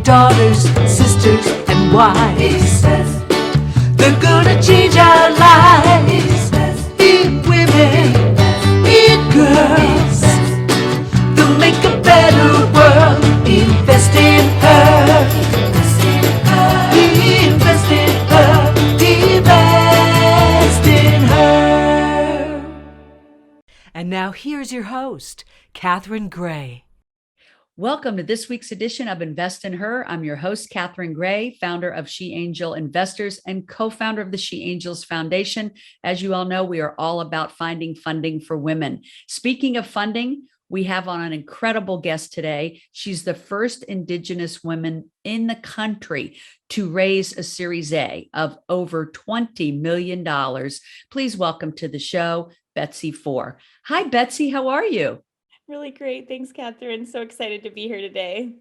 daughters, sisters, and wives. He says they're gonna change our lives. He says be women, be girls. They'll make a better world. Invest in her. Invest in her. Invest in her. Invest in her. And now here's your host, Catherine Gray. Welcome to this week's edition of Invest in Her. I'm your host, Catherine Gray, founder of She Angel Investors and co-founder of the She Angels Foundation. As you all know, we are all about finding funding for women. Speaking of funding, we have on an incredible guest today. She's the first Indigenous woman in the country to raise a Series A of over $20 million. Please welcome to the show, Betsy Fore. Hi, Betsy. How are you? Really great. Thanks, Catherine. So excited to be here today.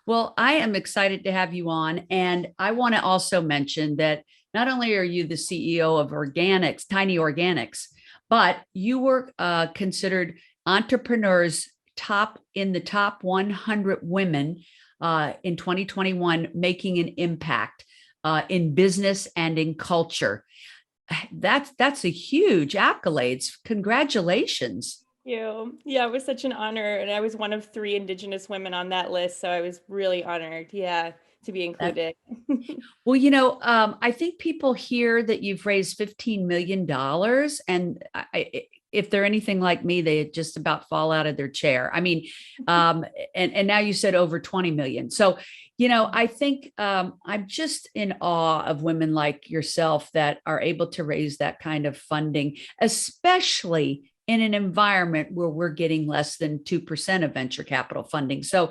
Well, I am excited to have you on. And I want to also mention that not only are you the CEO of Organics, Tiny Organics, but you were considered entrepreneurs in the top 100 women in 2021, making an impact in business and in culture. That's a huge accolades. Congratulations. You. Yeah, it was such an honor. And I was one of 3 Indigenous women on that list. So I was really honored, to be included. Well, I think people hear that you've raised $15 million. And if they're anything like me, they just about fall out of their chair. I mean, and now you said over 20 million. So, I think I'm just in awe of women like yourself that are able to raise that kind of funding, especially in an environment where we're getting less than 2% of venture capital funding. So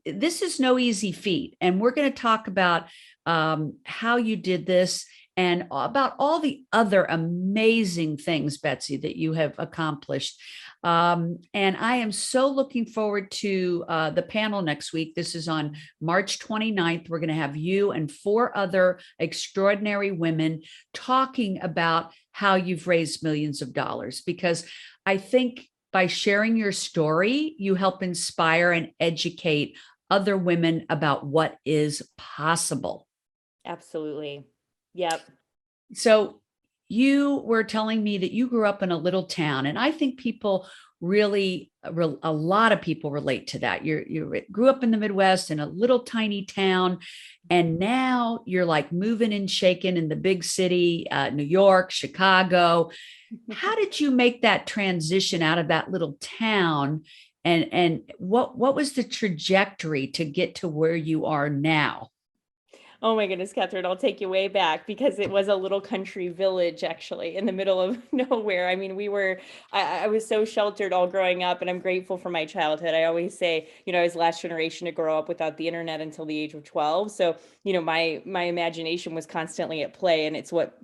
this is no easy feat. And we're going to talk about how you did this and about all the other amazing things, Betsy, that you have accomplished. And I am so looking forward to the panel next week. This is on March 29th. We're going to have you and 4 other extraordinary women talking about how you've raised millions of dollars, because I think by sharing your story, you help inspire and educate other women about what is possible. Absolutely. Yep. So you were telling me that you grew up in a little town, and I think a lot of people relate to that. You grew up in the Midwest in a little tiny town, and now you're like moving and shaking in the big city, New York, Chicago. How did you make that transition out of that little town? And what was the trajectory to get to where you are now? Oh my goodness, Catherine, I'll take you way back because it was a little country village actually in the middle of nowhere. I mean, I was so sheltered all growing up, and I'm grateful for my childhood. I always say, I was last generation to grow up without the internet until the age of 12. So, my imagination was constantly at play, and it's what,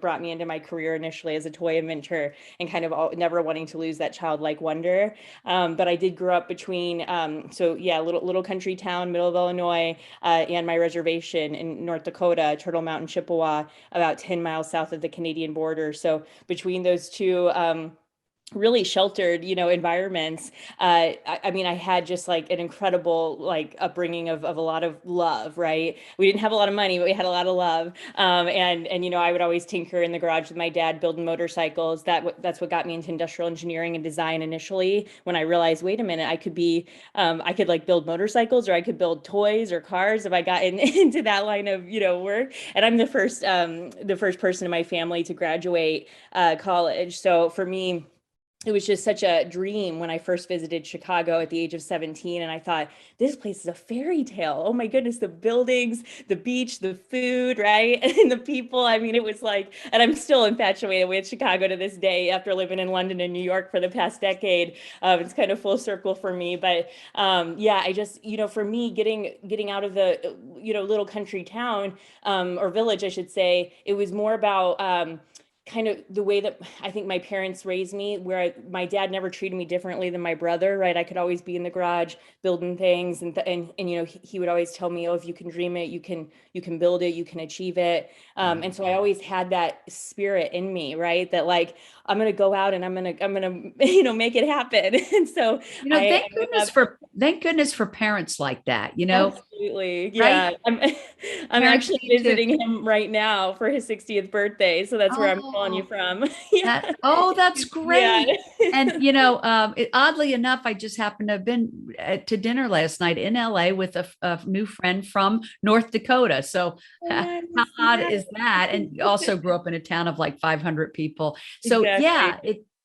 brought me into my career initially as a toy inventor and kind of never wanting to lose that childlike wonder. But I did grow up between, little country town, middle of Illinois, and my reservation in North Dakota, Turtle Mountain, Chippewa, about 10 miles south of the Canadian border. So between those two really sheltered, environments, I had just like an incredible upbringing of a lot of love, right? We didn't have a lot of money, but we had a lot of love. And I would always tinker in the garage with my dad building motorcycles. That's what got me into industrial engineering and design initially, when I realized, wait a minute, I could build motorcycles, or I could build toys or cars if I got into that line of, work. And I'm the first person in my family to graduate college. So for me, it was just such a dream when I first visited Chicago at the age of 17. And I thought, this place is a fairy tale. Oh my goodness, the buildings, the beach, the food, right? And the people. I mean, it was like, and I'm still infatuated with Chicago to this day after living in London and New York for the past decade. It's kind of full circle for me. But I just, for me, getting out of the, little country town or village, I should say, it was more about kind of the way that I think my parents raised me, where my dad never treated me differently than my brother, right? I could always be in the garage building things, and he would always tell me, oh, if you can dream it, you can build it, you can achieve it. And so I always had that spirit in me, right? That like, I'm going to go out and I'm going to, make it happen. And so thank goodness for parents like that, Absolutely. right? Yeah. I'm Parents actually need to, visiting him right now for his 60th birthday. So that's where I'm calling you oh, from. Yeah. that's Yeah. great. And oddly enough, I just happened to have been to dinner last night in LA with a new friend from North Dakota. So Oh, how nice. odd Yeah. is that? And also grew up in a town of like 500 people. So Exactly. yeah,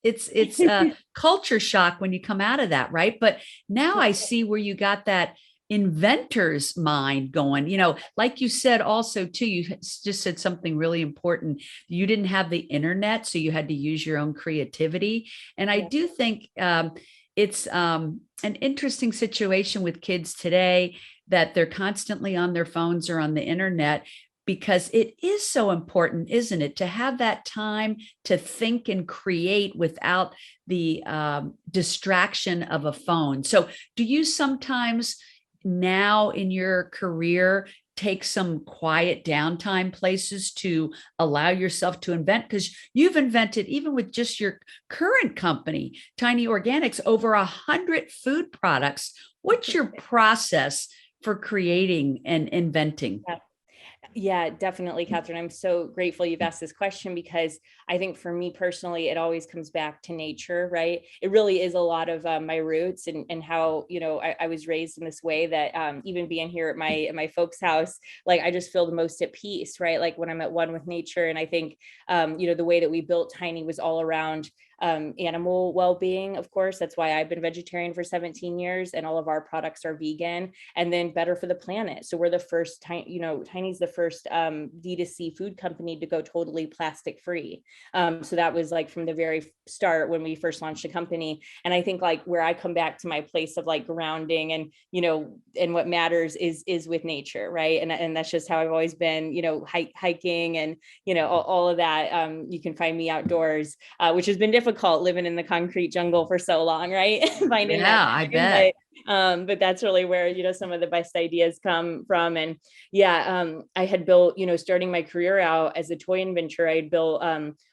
it's a culture shock when you come out of that, right? But now I see where you got that inventor's mind going. Like you said also too, you just said something really important. You didn't have the internet, so you had to use your own creativity. And I Yeah. do think it's an interesting situation with kids today that they're constantly on their phones or on the internet, because it is so important, isn't it, to have that time to think and create without the distraction of a phone. So do you sometimes now in your career take some quiet downtime places to allow yourself to invent? Because you've invented, even with just your current company, Tiny Organics, over 100 food products. What's your process for creating and inventing? Yeah. Yeah, definitely, Catherine. I'm so grateful you've asked this question because I think for me personally, it always comes back to nature, right? It really is a lot of my roots and how, I was raised in this way that even being here at my folks' house, like I just feel the most at peace, right? Like when I'm at one with nature. And I think, the way that we built Tiny was all around animal well-being. Of course, that's why I've been vegetarian for 17 years and all of our products are vegan, and then better for the planet. So we're the first Tiny's the first D2C food company to go totally plastic free. So that was like from the very start when we first launched the company. And I think like where I come back to my place of like grounding and and what matters is with nature, right? And that's just how I've always been, hiking and all of that. You can find me outdoors, which has been difficult living in the concrete jungle for so long, right? Finding that Yeah, I time, bet. but that's really where some of the best ideas come from. And yeah, I had built, starting my career out as a toy inventor, I had built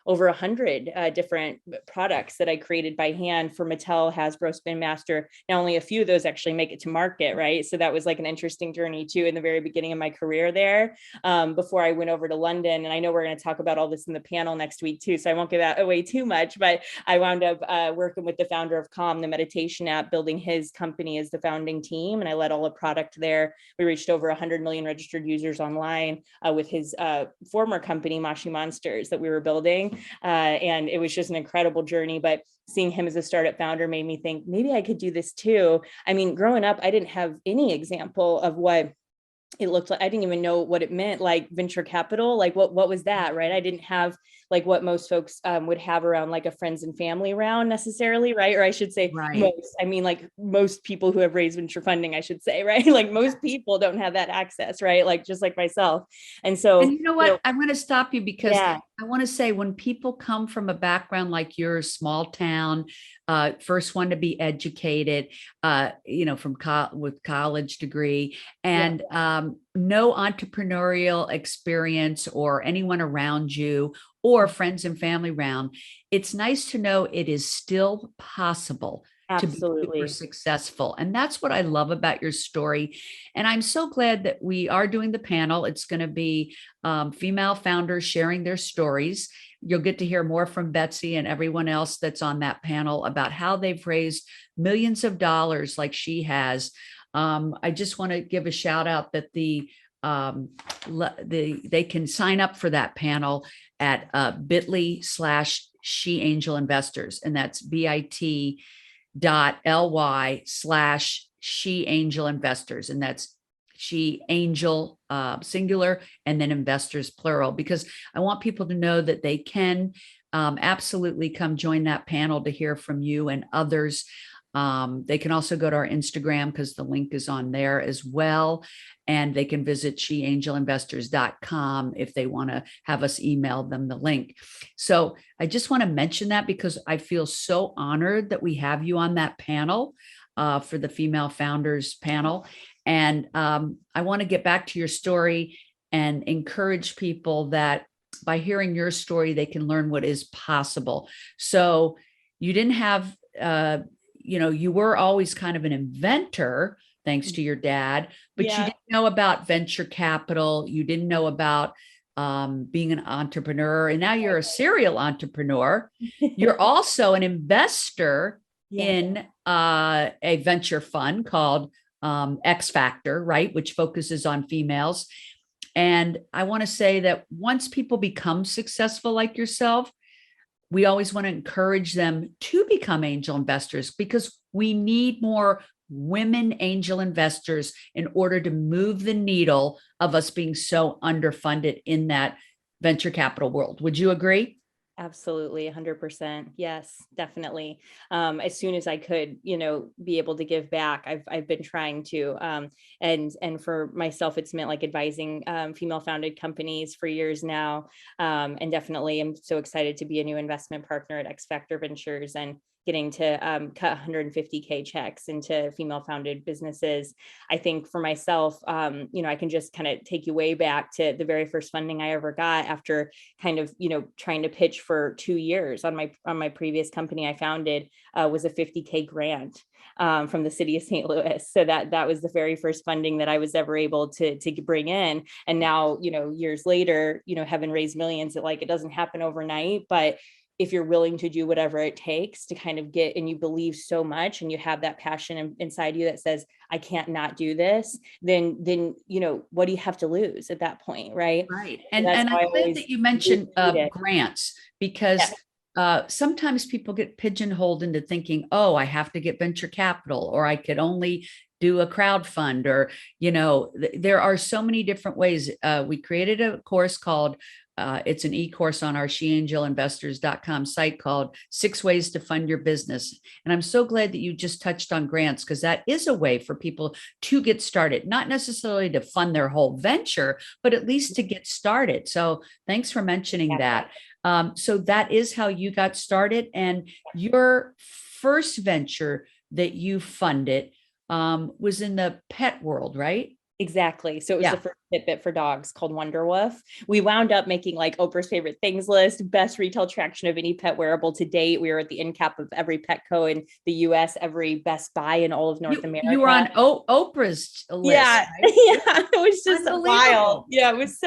over 100 different products that I created by hand for Mattel, Hasbro, Spin Master. Now only a few of those actually make it to market, right? So that was like an interesting journey too in the very beginning of my career there, before I went over to London. And I know we're going to talk about all this in the panel next week too, so I won't give that away too much, but I wound up working with the founder of Calm, the meditation app, building his company as the founding team. And I led all the product there. We reached over 100 million registered users online with his former company, Moshi Monsters, that we were building. And it was just an incredible journey. But seeing him as a startup founder made me think maybe I could do this too. I mean, growing up, I didn't have any example of what it looked like. I didn't even know what it meant, like venture capital, like what was that, right? I didn't have like what most folks would have around like a friends and family round necessarily, right? Or I should say Right. most, I mean like most people who have raised venture funding, I should say, right? Like most people don't have that access, right? Like just like myself. And And so, you know what? I'm going to stop you because yeah, I want to say when people come from a background like yours, small town, first one to be educated, from with college degree, yeah, and no entrepreneurial experience or anyone around you or friends and family around, it's nice to know it is still possible to be super absolutely. successful. And that's what I love about your story. And I'm so glad that we are doing the panel. It's going to be female founders sharing their stories. You'll get to hear more from Betsy and everyone else that's on that panel about how they've raised millions of dollars like she has. I just want to give a shout out that they can sign up for that panel at bit.ly/ She Angel Investors, and that's bit.ly/ She Angel Investors, and that's She Angel singular and then investors plural, because I want people to know that they can absolutely come join that panel to hear from you and others. They can also go to our Instagram because the link is on there as well. And they can visit sheangelinvestors.com if they want to have us email them the link. So I just want to mention that because I feel so honored that we have you on that panel for the Female Founders panel. And I want to get back to your story and encourage people that by hearing your story, they can learn what is possible. So you didn't have you were always kind of an inventor, thanks to your dad, but you Yeah. didn't know about venture capital. You didn't know about being an entrepreneur. And now you're a serial entrepreneur. You're also an investor Yeah. in a venture fund called X Factor, right? Which focuses on females. And I want to say that once people become successful like yourself, we always want to encourage them to become angel investors because we need more women angel investors in order to move the needle of us being so underfunded in that venture capital world. Would you agree? Absolutely, 100%. Yes, definitely. As soon as I could, be able to give back, I've been trying to. And for myself, it's meant like advising female-founded companies for years now. And definitely, I'm so excited to be a new investment partner at X Factor Ventures and getting to cut 150K checks into female-founded businesses. I think for myself, I can just kind of take you way back to the very first funding I ever got after kind of, trying to pitch for 2 years on my previous company I founded, was a 50K grant from the city of St. Louis. So that was the very first funding that I was ever able to bring in. And now, years later, having raised millions, it doesn't happen overnight, but if you're willing to do whatever it takes to kind of get, and you believe so much and you have that passion inside you that says, I can't not do this, then, what do you have to lose at that point? Right. Right. And And that's why I'm glad that you mentioned grants because sometimes people get pigeonholed into thinking, oh, I have to get venture capital, or I could only do a crowd fund, or, there are so many different ways. We created a course called it's an e-course on our sheangelinvestors.com site called 6 Ways to Fund Your Business. And I'm so glad that you just touched on grants because that is a way for people to get started, not necessarily to fund their whole venture, but at least to get started. So thanks for mentioning that. So that is how you got started. And your first venture that you funded was in the pet world, right? Exactly. So it was the first Fitbit for dogs called Wonder Woof. We wound up making like Oprah's favorite things list, best retail traction of any pet wearable to date. We were at the end cap of every Petco in the US, every Best Buy in all of North America. You were on Oprah's list. Yeah. Right? Yeah. It was just wild. Yeah. It was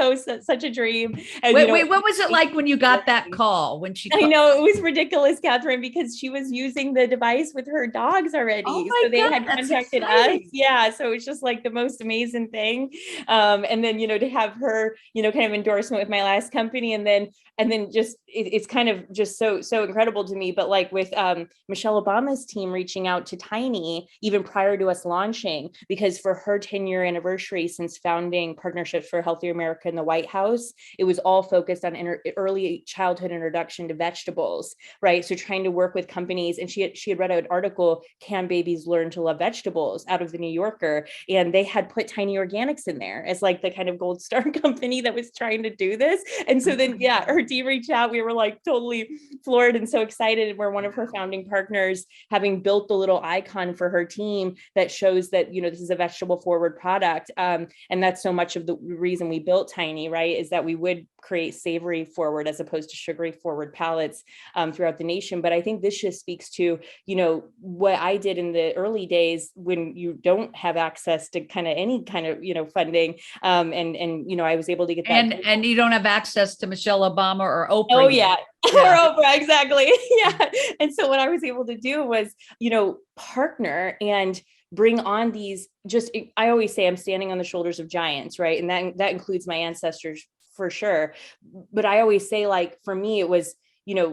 such a dream. And, wait, what was it like when you got that call? When she I know it was ridiculous, Catherine, because she was using the device with her dogs already. Oh my so they God, had that's contacted exciting. us. Yeah. So it's just like the most amazing thing. And then, to have her, kind of endorsement with my last company. And then just, it's kind of just so incredible to me. But like with Michelle Obama's team reaching out to Tiny, even prior to us launching, because for her 10-year anniversary since founding Partnerships for a Healthier America in the White House, it was all focused on early childhood introduction to vegetables, right? So trying to work with companies, and she had read an article, Can Babies Learn to Love Vegetables, out of the New Yorker, and they had put Tiny Organics in there as like the kind of gold star company that was trying to do this. And so then, her team reached out. We were like totally floored and so excited. We're one of her founding partners, having built the little icon for her team that shows that, this is a vegetable forward product. And that's so much of the reason we built Tiny, right? Is that we would create savory forward as opposed to sugary forward palettes throughout the nation. But I think this just speaks to, what I did in the early days when you don't have access to kind of any kind of, funding. And I was able to get that. And you don't have access to Michelle Obama or Oprah. Oh yeah. Or Oprah, exactly. Yeah. And so what I was able to do was, partner and bring on these, I always say I'm standing on the shoulders of giants, right? And that includes my ancestors for sure. But I always say, like, for me, it was,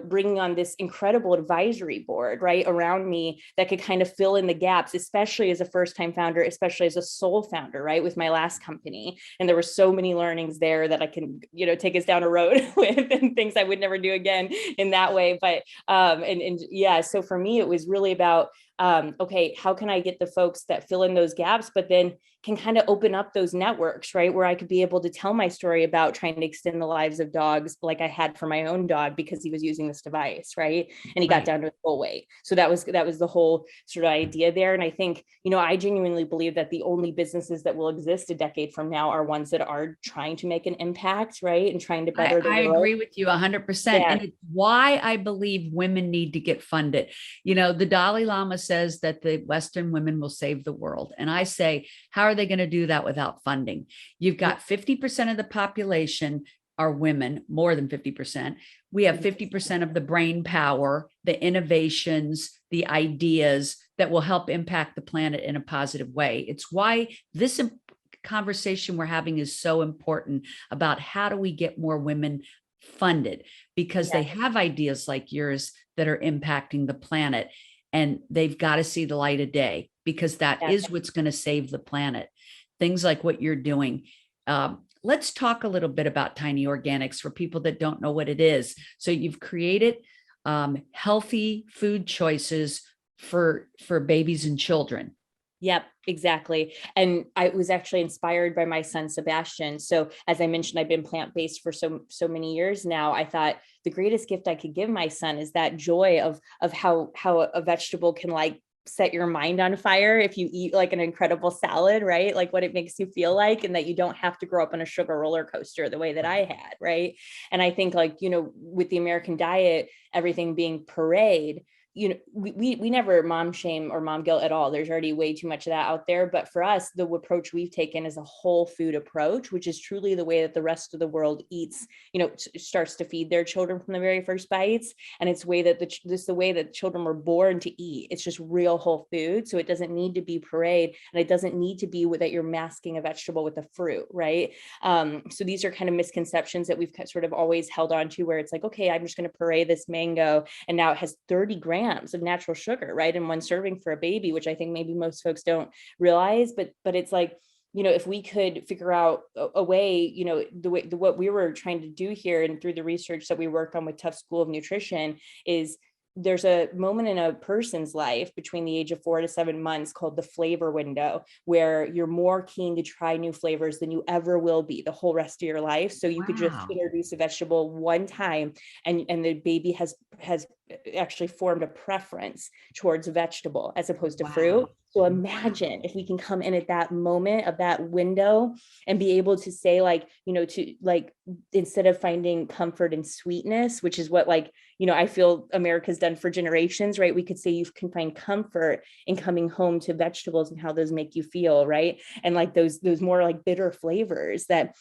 bringing on this incredible advisory board, right, around me that could kind of fill in the gaps, especially as a first-time founder, especially as a sole founder, right, with my last company. And there were so many learnings there that I can, take us down a road with, and things I would never do again in that way. But, so for me, it was really about, okay, how can I get the folks that fill in those gaps, but then can kind of open up those networks, right? Where I could be able to tell my story about trying to extend the lives of dogs like I had for my own dog because he was using this device, right? And he got down to his full weight. So that was the whole sort of idea there. And I think, I genuinely believe that the only businesses that will exist a decade from now are ones that are trying to make an impact, right? And trying to better the world. I agree with you 100%. Yeah. And it's why I believe women need to get funded. The Dalai Lama said says that the Western women will save the world. And I say, how are they going to do that without funding? You've got 50% of the population are women, more than 50%. We have 50% of the brain power, the innovations, the ideas that will help impact the planet in a positive way. It's why this conversation we're having is so important about how do we get more women funded, because they have ideas like yours that are impacting the planet, and they've got to see the light of day, because that is what's going to save the planet. Things like what you're doing. Let's talk a little bit about Tiny Organics for people that don't know what it is. So you've created healthy food choices for babies and children. Yep, exactly. And I was actually inspired by my son, Sebastian. So as I mentioned, I've been plant-based for so many years now. I thought the greatest gift I could give my son is that joy of how a vegetable can like set your mind on fire if you eat like an incredible salad, right? Like what it makes you feel like, and that you don't have to grow up on a sugar roller coaster the way that I had, right? And I think like, with the American diet, everything being pureed, we never mom shame or mom guilt at all. There's already way too much of that out there. But for us, the approach we've taken is a whole food approach, which is truly the way that the rest of the world eats, starts to feed their children from the very first bites. And it's the way that children were born to eat. It's just real whole food. So it doesn't need to be pureed, and it doesn't need to be that you're masking a vegetable with a fruit, right? So these are kind of misconceptions that we've sort of always held on to, where it's like, okay, I'm just going to puree this mango, and now it has 30 grams of natural sugar, right, in one serving for a baby, which I think maybe most folks don't realize. But it's like, if we could figure out a way, what we were trying to do here, and through the research that we worked on with Tufts School of Nutrition, is there's a moment in a person's life between the age of 4 to 7 months called the flavor window, where you're more keen to try new flavors than you ever will be the whole rest of your life. So you could just introduce a vegetable one time, and the baby has actually formed a preference towards a vegetable as opposed to fruit. So imagine if we can come in at that moment of that window and be able to say, like, instead of finding comfort in sweetness, which is what, I feel America's done for generations, right? We could say you can find comfort in coming home to vegetables and how those make you feel, right? And like those more like bitter flavors that,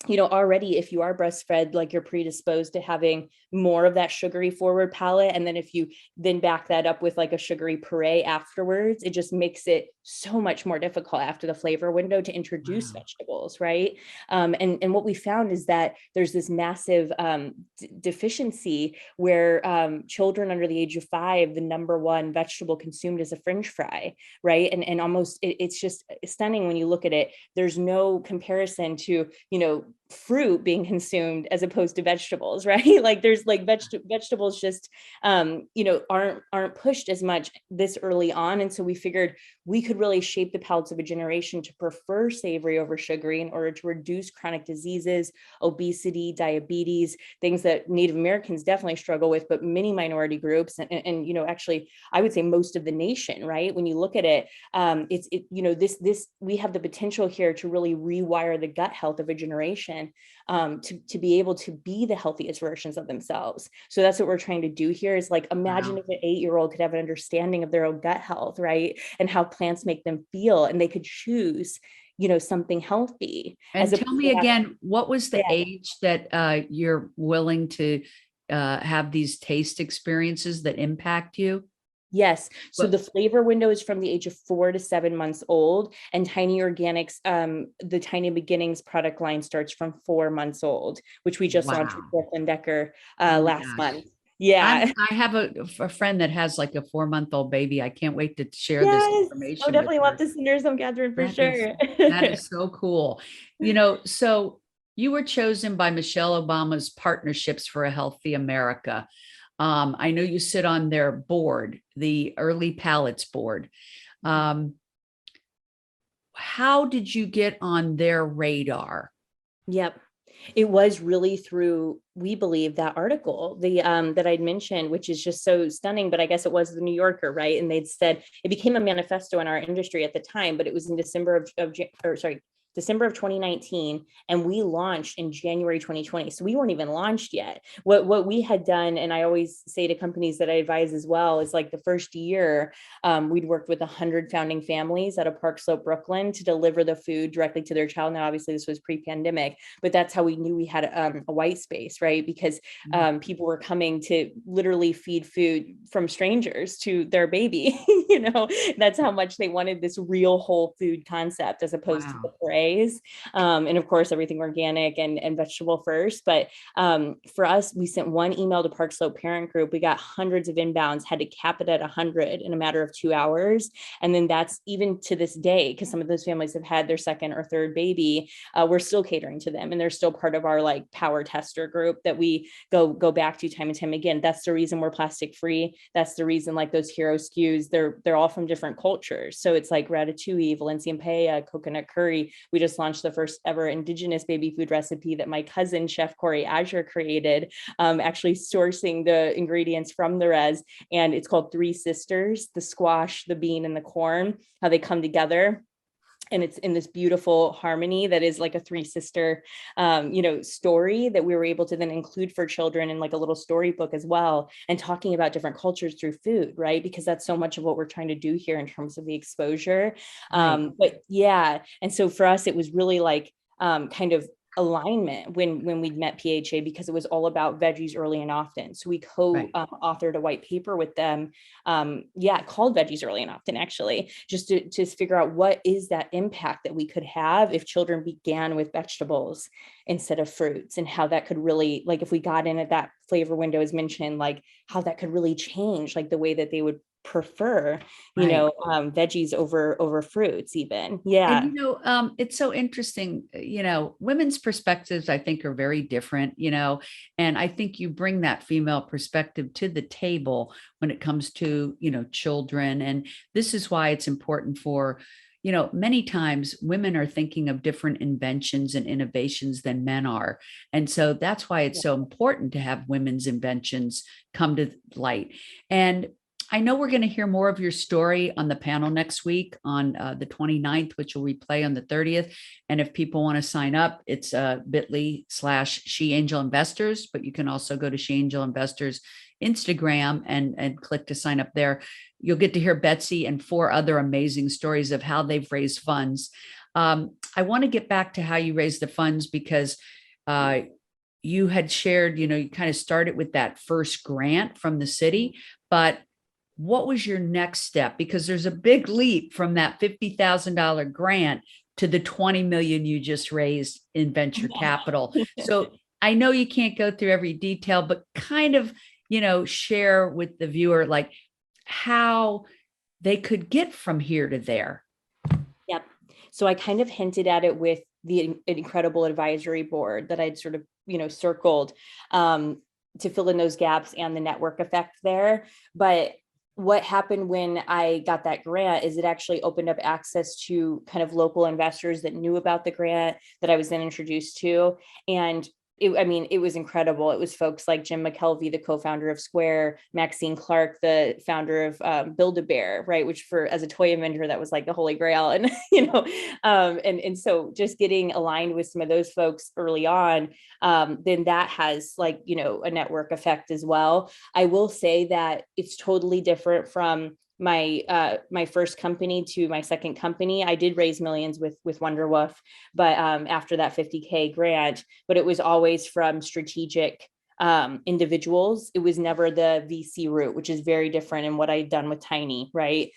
already if you are breastfed, like you're predisposed to having more of that sugary forward palate. And then if you then back that up with like a sugary puree afterwards, it just makes it so much more difficult after the flavor window to introduce vegetables, right? And what we found is that there's this massive deficiency where children under the age of 5, the number one vegetable consumed is a French fry, right? And almost it's just stunning when you look at it. There's no comparison to, fruit being consumed as opposed to vegetables, right? Like there's like vegetables just, aren't pushed as much this early on. And so we figured we could really shape the palates of a generation to prefer savory over sugary in order to reduce chronic diseases, obesity, diabetes, things that Native Americans definitely struggle with, but many minority groups and actually I would say most of the nation, right? When you look at it, we have the potential here to really rewire the gut health of a generation to be able to be the healthiest versions of themselves. So that's what we're trying to do here, is like, imagine if an 8-year-old could have an understanding of their own gut health, right? And how plants make them feel, and they could choose, something healthy. And tell me again, what was the age that you're willing to have these taste experiences that impact you? Yes. So the flavor window is from the age of 4 to 7 months old, and Tiny Organics, the Tiny Beginnings product line starts from 4 months old, which we just launched with Brooklyn Decker last month. Yeah. I have a friend that has like a 4-month-old baby. I can't wait to share this information. I definitely want to hear some, Catherine, for sure. That is so cool. So you were chosen by Michelle Obama's Partnerships for a Healthy America. I know you sit on their board, the Early Palates Board. How did you get on their radar? Yep. It was really through, we believe, that article, that I'd mentioned, which is just so stunning, but I guess it was the New Yorker, right? And they'd said, it became a manifesto in our industry at the time, but it was in December December of 2019, and we launched in January 2020. So we weren't even launched yet. What we had done, and I always say to companies that I advise as well, is like the first year, we'd worked with 100 founding families out of Park Slope, Brooklyn, to deliver the food directly to their child. Now, obviously, this was pre-pandemic, but that's how we knew we had a white space, right? Because people were coming to literally feed food from strangers to their baby. That's how much they wanted this real whole food concept as opposed to the praise. And of course, everything organic and vegetable first. But for us, we sent one email to Park Slope Parent Group. We got hundreds of inbounds, had to cap it at 100 in a matter of 2 hours. And then that's even to this day, because some of those families have had their second or third baby, we're still catering to them. And they're still part of our like power tester group that we go back to time and time again. That's the reason we're plastic free. That's the reason like those hero SKUs, they're all from different cultures. So it's like ratatouille, Valencian paella, coconut curry. We just launched the first ever Indigenous baby food recipe that my cousin, Chef Corey Azure, created, actually sourcing the ingredients from the res. And it's called Three Sisters: the squash, the bean, and the corn, how they come together. And it's in this beautiful harmony that is like a three sister, story that we were able to then include for children in like a little storybook as well, and talking about different cultures through food, right? Because that's so much of what we're trying to do here in terms of the exposure. Right. But yeah, and so for us, it was really like kind of alignment when we'd met PHA, because it was all about veggies early and often. So we co-authored a white paper with them, called Veggies Early and Often, actually, just to figure out what is that impact that we could have if children began with vegetables instead of fruits, and how that could really, like, if we got in at that flavor window as mentioned, like how that could really change like the way that they would prefer, veggies over fruits even. Yeah. And it's so interesting, women's perspectives, I think, are very different, and I think you bring that female perspective to the table when it comes to, children. And this is why it's important for, many times women are thinking of different inventions and innovations than men are. And so that's why it's so important to have women's inventions come to light. And I know we're going to hear more of your story on the panel next week on the 29th, which will replay on the 30th. And if people want to sign up, it's bit.ly/She Angel Investors, but you can also go to She Angel Investors Instagram and click to sign up there. You'll get to hear Betsy and 4 other amazing stories of how they've raised funds. I want to get back to how you raised the funds, because you had shared, you kind of started with that first grant from the city, but what was your next step? Because there's a big leap from that $50,000 grant to the 20 million you just raised in venture capital. So I know you can't go through every detail, but kind of, share with the viewer, like how they could get from here to there. Yep. So I kind of hinted at it with the incredible advisory board that I'd sort of, circled to fill in those gaps and the network effect there. But what happened when I got that grant is it actually opened up access to kind of local investors that knew about the grant that I was then introduced to. And it was incredible. It was folks like Jim McKelvey, the co-founder of Square, Maxine Clark, the founder of Build-A-Bear, right? Which as a toy inventor, that was like the holy grail. And, and so just getting aligned with some of those folks early on, then that has like, a network effect as well. I will say that it's totally different from my first company to my second company. I did raise millions with Wonderwoof, but after that 50K grant, but it was always from strategic individuals. It was never the VC route, which is very different in what I'd done with Tiny, right?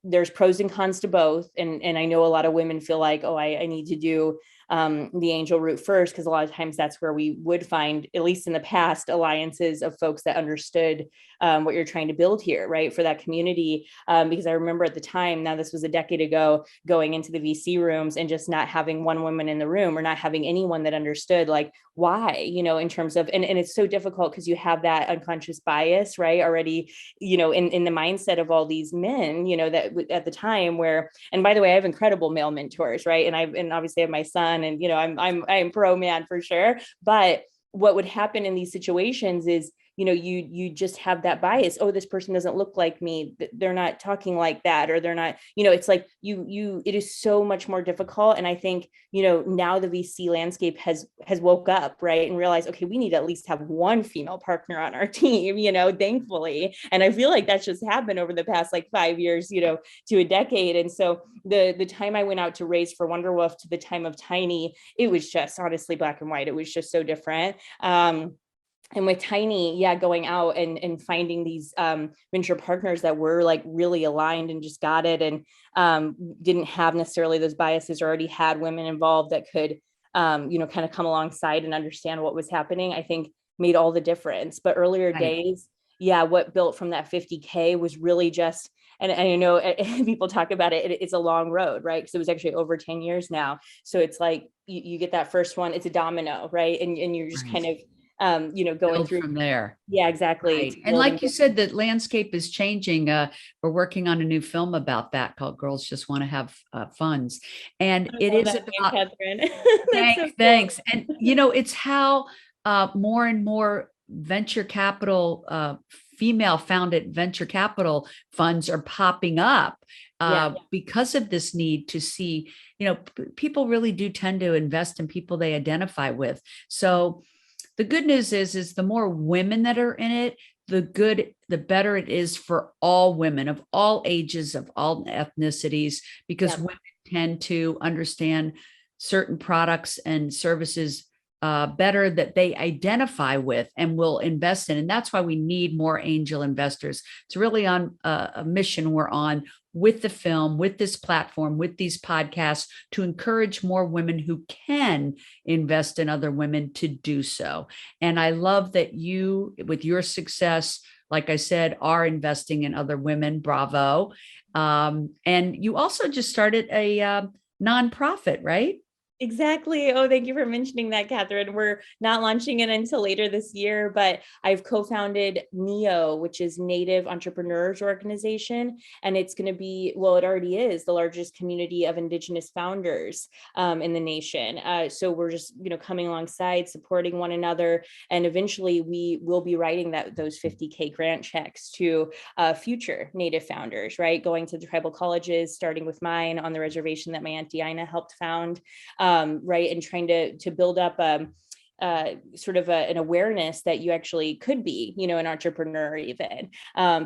There's pros and cons to both. And I know a lot of women feel like, oh, I need to do the angel route first, because a lot of times that's where we would find, at least in the past, alliances of folks that understood what you're trying to build here, right, for that community. Because I remember at the time, now this was a decade ago, going into the VC rooms and just not having one woman in the room, or not having anyone that understood like why, in terms of, and it's so difficult because you have that unconscious bias, right, already, in the mindset of all these men, that at the time where, and by the way, I have incredible male mentors, right, and obviously I have my son, and I'm pro man for sure. But what would happen in these situations is you just have that bias. Oh, this person doesn't look like me. They're not talking like that, or they're not, it's like it is so much more difficult. And I think, now the VC landscape has woke up, right, and realized, okay, we need to at least have one female partner on our team, thankfully. And I feel like that's just happened over the past like 5 years, to a decade. And so the time I went out to raise for Wonderwolf to the time of Tiny, it was just honestly black and white. It was just so different. And with Tiny, going out and finding these venture partners that were like really aligned and just got it, and didn't have necessarily those biases, or already had women involved that could, kind of come alongside and understand what was happening, I think made all the difference. But earlier days, what built from that 50K was really just, and I know people talk about it's a long road, right? Because it was actually over 10 years now. So it's like you get that first one, it's a domino, right? And you're just kind of going Build through from there. Yeah, exactly. Right. And like you said, the landscape is changing. We're working on a new film about that called Girls Just Want to Have Funds. And it is about, Catherine. thanks, so cool. thanks. And, it's how more and more venture capital, female founded venture capital funds are popping up because of this need to see, people really do tend to invest in people they identify with. So the good news is the more women that are in it, the better it is for all women of all ages, of all ethnicities, because women tend to understand certain products and services better that they identify with and will invest in. And that's why we need more angel investors. It's really on a mission we're on with the film, with this platform, with these podcasts, to encourage more women who can invest in other women to do so. And I love that you, with your success, like I said, are investing in other women. Bravo. And you also just started a nonprofit, right? Exactly. Oh, thank you for mentioning that, Catherine. We're not launching it until later this year, but I've co-founded NEO, which is Native Entrepreneurs Organization. And it's going to be, well, it already is the largest community of Indigenous founders in the nation. So we're just, coming alongside, supporting one another. And eventually we will be writing those 50K grant checks to future Native founders, right? Going to the tribal colleges, starting with mine on the reservation that my Aunt Diana helped found. Right, and trying to build up sort of an awareness that you actually could be, an entrepreneur even,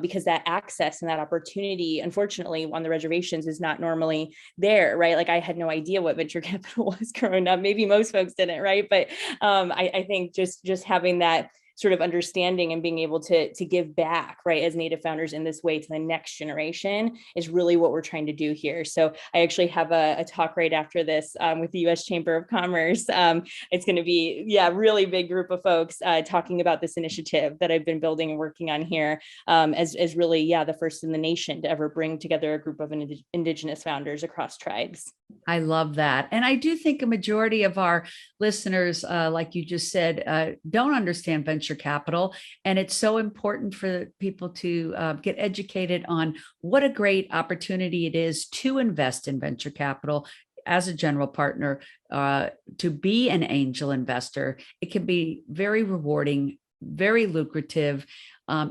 because that access and that opportunity, unfortunately, on the reservations is not normally there, right? Like I had no idea what venture capital was growing up. Maybe most folks didn't, right? But I think just having that sort of understanding and being able to give back, right, as Native founders in this way to the next generation is really what we're trying to do here. So I actually have a talk right after this with the U.S. Chamber of Commerce. It's going to be, really big group of folks talking about this initiative that I've been building and working on here as really, the first in the nation to ever bring together a group of Indigenous founders across tribes. I love that. And I do think a majority of our listeners, like you just said, don't understand venture capital. And it's so important for people to get educated on what a great opportunity it is to invest in venture capital as a general partner, to be an angel investor. It can be very rewarding, very lucrative.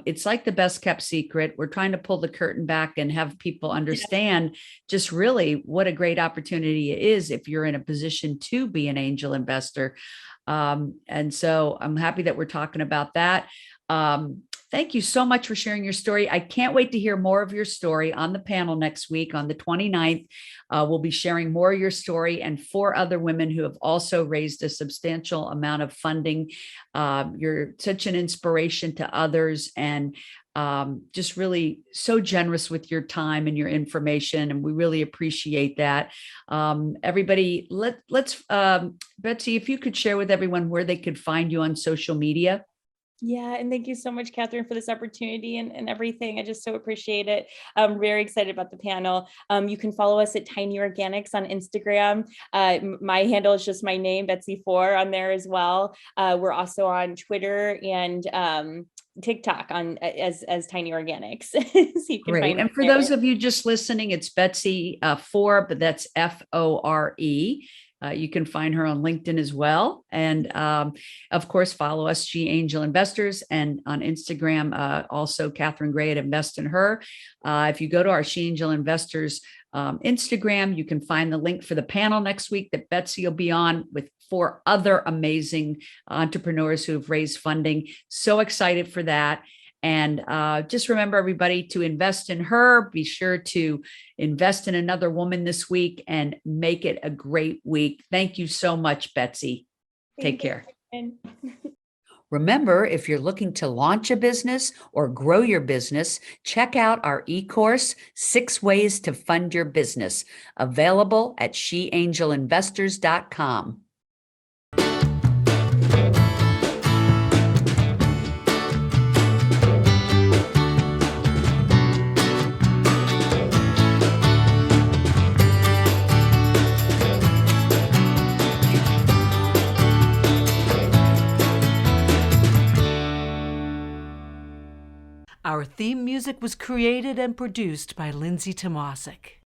It's like the best kept secret. We're trying to pull the curtain back and have people understand just really what a great opportunity it is if you're in a position to be an angel investor. And so I'm happy that we're talking about that. Thank you so much for sharing your story. I can't wait to hear more of your story on the panel next week on the 29th. We'll be sharing more of your story and 4 other women who have also raised a substantial amount of funding. You're such an inspiration to others, and just really so generous with your time and your information. And we really appreciate that. Everybody, let's Betsy, if you could share with everyone where they could find you on social media. Yeah, and thank you so much, Catherine, for this opportunity and everything. I just so appreciate it. I'm very excited about the panel. You can follow us at Tiny Organics on Instagram. My handle is just my name, Betsy Fore, on there as well. We're also on Twitter and TikTok on as Tiny Organics. So you can Great. And for those of you just listening, it's Betsy Fore, but that's Fore. You can find her on LinkedIn as well. And of course, follow us, She Angel Investors, and on Instagram, also Catherine Gray at Invest in Her. If you go to our She Angel Investors Instagram, you can find the link for the panel next week that Betsy will be on with 4 other amazing entrepreneurs who have raised funding. So excited for that. And just remember, everybody, to invest in her. Be sure to invest in another woman this week and make it a great week. Thank you so much, Betsy. Take care. Remember, if you're looking to launch a business or grow your business, check out our e-course, 6 Ways to Fund Your Business, available at sheangelinvestors.com. Our theme music was created and produced by Lindsay Tomasic.